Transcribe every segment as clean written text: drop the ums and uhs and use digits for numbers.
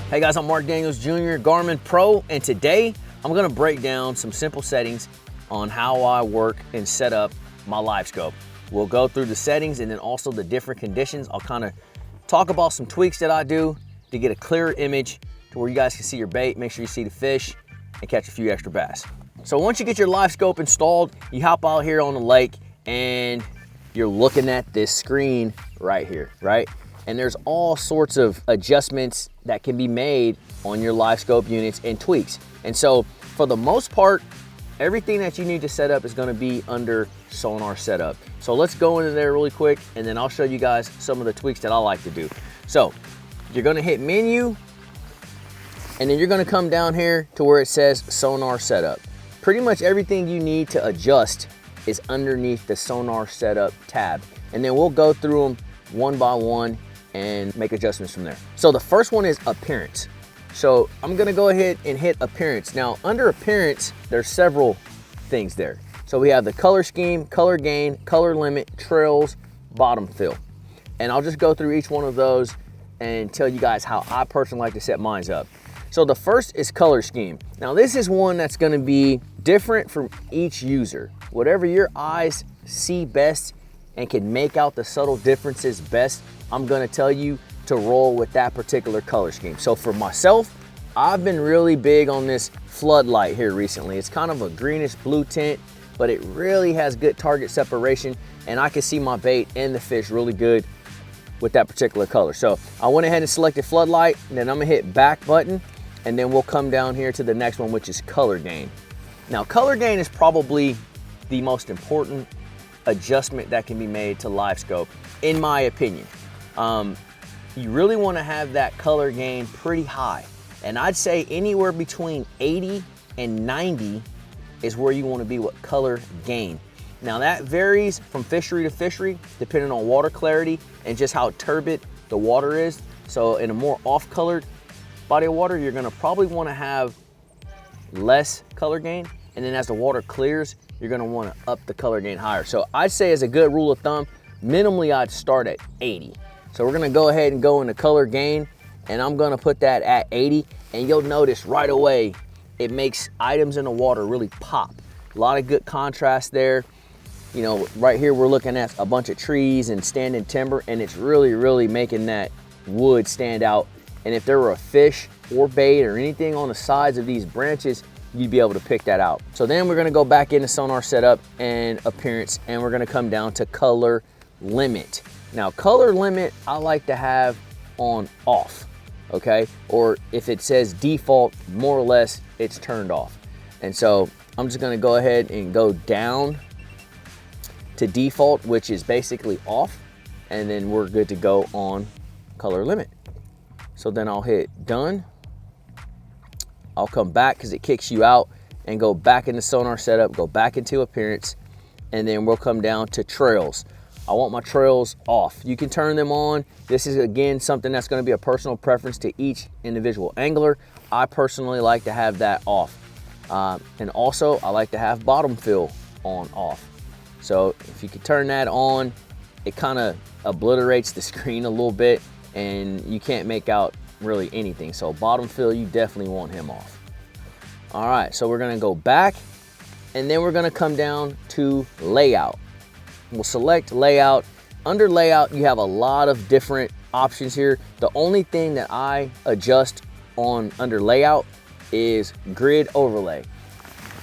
Hey guys, I'm Mark Daniels Jr., Garmin Pro, and today I'm gonna break down some simple settings on how I work and set up my LiveScope. We'll go through the settings and then also the different conditions. I'll kind of talk about some tweaks that I do to get a clearer image to where you guys can see your bait, make sure you see the fish, and catch a few extra bass. So once you get your LiveScope installed, you hop out here on the lake and you're looking at this screen right here, right? And there's all sorts of adjustments that can be made on your LiveScope units and tweaks. And so for the most part, everything that you need to set up is gonna be under sonar setup. So let's go into there really quick and then I'll show you guys some of the tweaks that I like to do. So you're gonna hit menu and then you're gonna come down here to where it says sonar setup. Pretty much everything you need to adjust is underneath the sonar setup tab. And then we'll go through them one by one and make adjustments from there. So the first one is appearance. So I'm gonna go ahead and hit appearance. Now under appearance, there's several things there. So we have the color scheme, color gain, color limit, trails, bottom fill. And I'll just go through each one of those and tell you guys how I personally like to set mine up. So the first is color scheme. Now this is one that's gonna be different from each user. Whatever your eyes see best and can make out the subtle differences best, I'm gonna tell you to roll with that particular color scheme. So for myself, I've been really big on this floodlight here recently. It's kind of a greenish blue tint, but it really has good target separation and I can see my bait and the fish really good with that particular color. So I went ahead and selected floodlight, and then I'm gonna hit back button, and then we'll come down here to the next one, which is color gain. Now color gain is probably the most important adjustment that can be made to LiveScope, in my opinion. You really want to have that color gain pretty high, and I'd say anywhere between 80 and 90 is where you want to be with color gain. Now that varies from fishery to fishery depending on water clarity and just how turbid the water is. So in a more off-colored body of water, you're going to probably want to have less color gain, and then as the water clears, you're going to want to up the color gain higher. So I'd say as a good rule of thumb, minimally I'd start at 80. So we're gonna go ahead and go into color gain, and I'm gonna put that at 80, and you'll notice right away, it makes items in the water really pop. A lot of good contrast there. You know, right here we're looking at a bunch of trees and standing timber, and it's really making that wood stand out. And if there were a fish or bait or anything on the sides of these branches, you'd be able to pick that out. So then we're gonna go back into sonar setup and appearance, and we're gonna come down to color limit. Now color limit, I like to have on off, okay? Or if it says default, more or less, it's turned off. And so I'm just gonna go ahead and go down to default, which is basically off, and then we're good to go on color limit. So then I'll hit done. I'll come back because it kicks you out, and go back into sonar setup, go back into appearance, and then we'll come down to trails. I want my trails off. You can turn them on. This is again something that's going to be a personal preference to each individual angler. I personally like to have that off. And also I like to have bottom fill on off. So if you could turn that on, it kind of obliterates the screen a little bit and you can't make out really anything. So bottom fill, you definitely want him off. All right, so we're gonna go back, and then we're gonna come down to layout. We'll select layout. Under layout, you have a lot of different options here. The only thing that I adjust on under layout is grid overlay.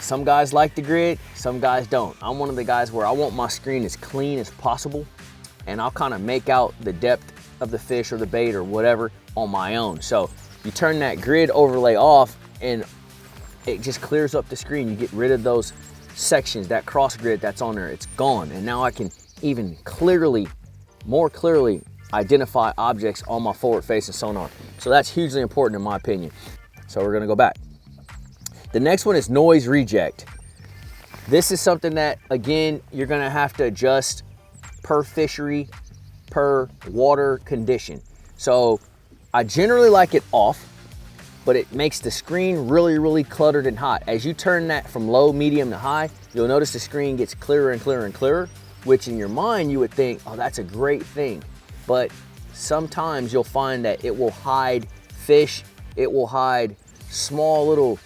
Some guys like the grid, some guys don't. I'm one of the guys where I want my screen as clean as possible, and I'll kind of make out the depth of the fish or the bait or whatever on my own. So you turn that grid overlay off and it just clears up the screen. You get rid of those sections, that cross grid that's on there, it's gone. And now I can even more clearly identify objects on my forward facing sonar. So that's hugely important in my opinion. So we're gonna go back. The next one is noise reject. This is something that, again, you're gonna have to adjust per fishery, per water condition. So I generally like it off, but it makes the screen really cluttered and hot. As you turn that from low, medium to high, you'll notice the screen gets clearer and clearer and clearer, which in your mind you would think, oh, that's a great thing. But sometimes you'll find that it will hide fish it will hide small little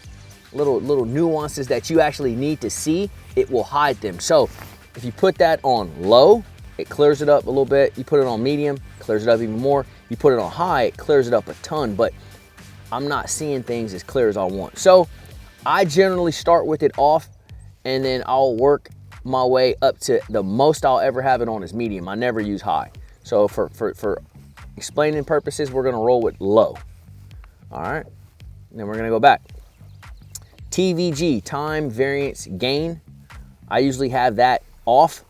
nuances that you actually need to see. It will hide them. So if you put that on low, it clears it up a little bit. You put it on medium, clears it up even more. You put it on high, it clears it up a ton, but I'm not seeing things as clear as I want. So I generally start with it off, and then I'll work my way up to the most I'll ever have it on is medium. I never use high. So for explaining purposes, we're gonna roll with low. All right, and then we're gonna go back. TVG, time variance gain. I usually have that off,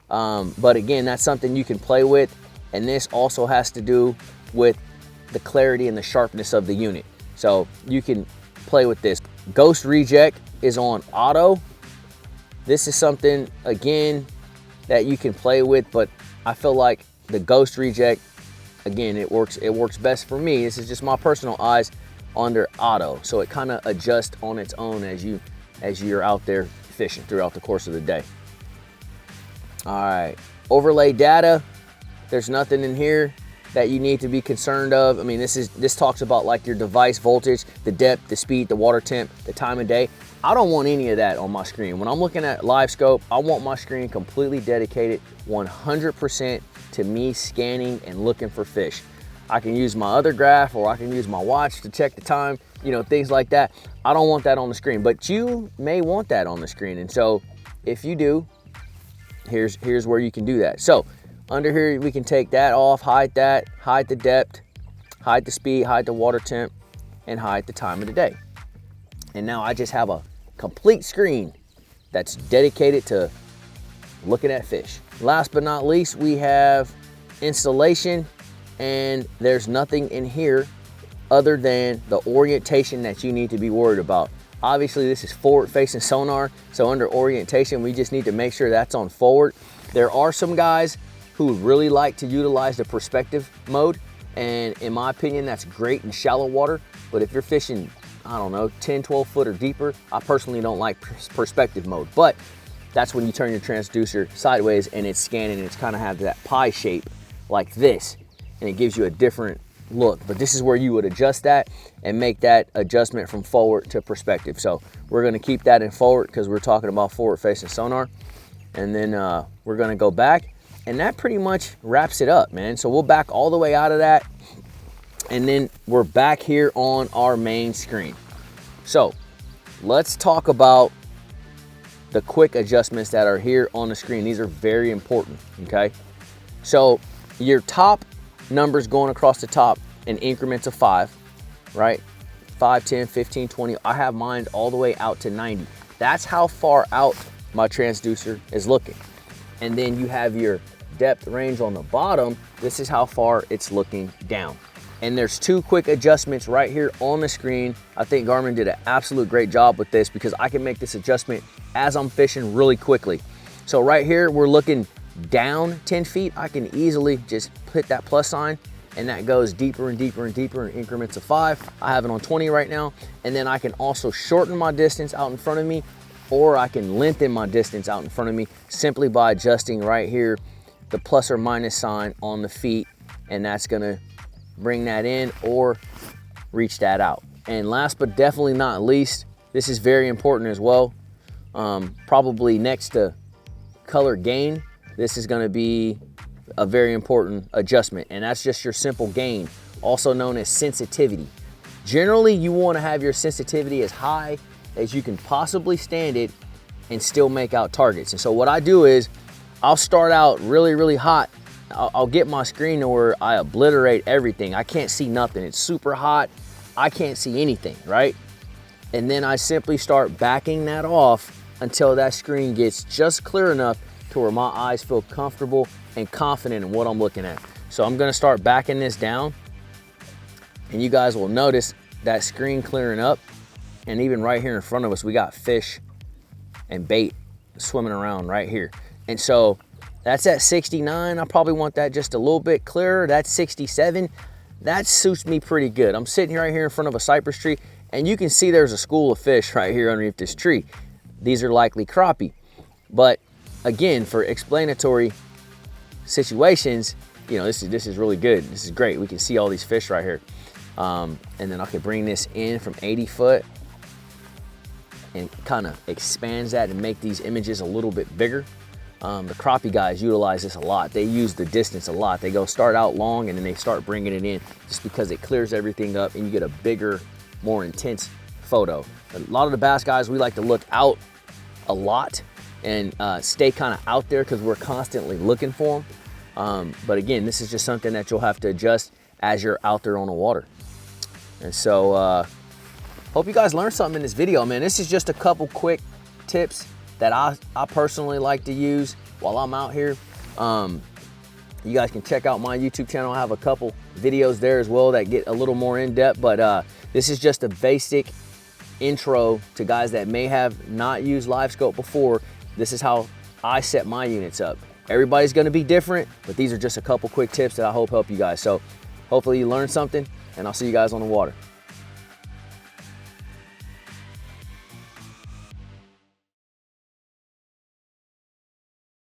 but again, that's something you can play with. And this also has to do with the clarity and the sharpness of the unit. So you can play with this. Ghost reject is on auto. This is something, again, that you can play with, but I feel like the ghost reject, again, it works best for me. This is just my personal eyes under auto. So it kind of adjusts on its own as you're out there fishing throughout the course of the day. All right, overlay data. There's nothing in here that you need to be concerned of. I mean, this talks about like your device voltage, the depth, the speed, the water temp, the time of day. I don't want any of that on my screen. When I'm looking at LiveScope, I want my screen completely dedicated 100% to me scanning and looking for fish. I can use my other graph, or I can use my watch to check the time, you know, things like that. I don't want that on the screen, but you may want that on the screen. And so if you do, here's where you can do that. So under here, we can take that off, hide that, hide the depth, hide the speed, hide the water temp, and hide the time of the day. And now I just have a complete screen that's dedicated to looking at fish. Last but not least, we have installation, and there's nothing in here other than the orientation that you need to be worried about. Obviously, this is forward-facing sonar, so under orientation, we just need to make sure that's on forward. There are some guys who really like to utilize the perspective mode, and in my opinion, that's great in shallow water. But if you're fishing, I don't know, 10, 12 foot or deeper, I personally don't like perspective mode. But that's when you turn your transducer sideways and it's scanning, and it's kind of have that pie shape like this, and it gives you a different look. But this is where you would adjust that and make that adjustment from forward to perspective. So we're going to keep that in forward because we're talking about forward facing sonar. And then we're going to go back, and that pretty much wraps it up, man. So we'll back all the way out of that, and then we're back here on our main screen. So let's talk about the quick adjustments that are here on the screen. These are very important, okay? So your top numbers going across the top in increments of 5, right? 5, 10, 15, 20. I have mine all the way out to 90. That's how far out my transducer is looking. And then you have your depth range on the bottom. This is how far it's looking down. And there's 2 quick adjustments right here on the screen. I think Garmin did an absolute great job with this because I can make this adjustment as I'm fishing really quickly. So right here, we're looking down 10 feet. I can easily just hit that plus sign, and that goes deeper and deeper and deeper in increments of 5. I have it on 20 right now. And then I can also shorten my distance out in front of me, or I can lengthen my distance out in front of me simply by adjusting right here the plus or minus sign on the feet, and that's gonna bring that in or reach that out. And last but definitely not least, this is very important as well, probably next to color gain, this is gonna be a very important adjustment, and that's just your simple gain, also known as sensitivity. Generally, you wanna have your sensitivity as high as you can possibly stand it and still make out targets. And so what I do is I'll start out really, really hot. I'll get my screen to where I obliterate everything. I can't see nothing. It's super hot. I can't see anything, right? And then I simply start backing that off until that screen gets just clear enough to where my eyes feel comfortable and confident in what I'm looking at. So I'm gonna start backing this down, and you guys will notice that screen clearing up. And even right here in front of us, we got fish and bait swimming around right here. And so that's at 69. I probably want that just a little bit clearer. That's 67. That suits me pretty good. I'm sitting right here in front of a cypress tree, and you can see there's a school of fish right here underneath this tree. These are likely crappie. But again, for explanatory situations, you know, this is really good. This is great. We can see all these fish right here. And then I can bring this in from 80 foot and kind of expands that and make these images a little bit bigger. The crappie guys utilize this a lot. They use the distance a lot. They go start out long and then they start bringing it in just because it clears everything up and you get a bigger, more intense photo. A lot of the bass guys, we like to look out a lot and stay kind of out there because we're constantly looking for them. But again, this is just something that you'll have to adjust as you're out there on the water. And so, hope you guys learned something in this video, man. This is just a couple quick tips that I personally like to use while I'm out here. You guys can check out my YouTube channel. I have a couple videos there as well that get a little more in depth, but this is just a basic intro to guys that may have not used LiveScope before. This is how I set my units up. Everybody's gonna be different, but these are just a couple quick tips that I hope help you guys. So hopefully you learned something, and I'll see you guys on the water.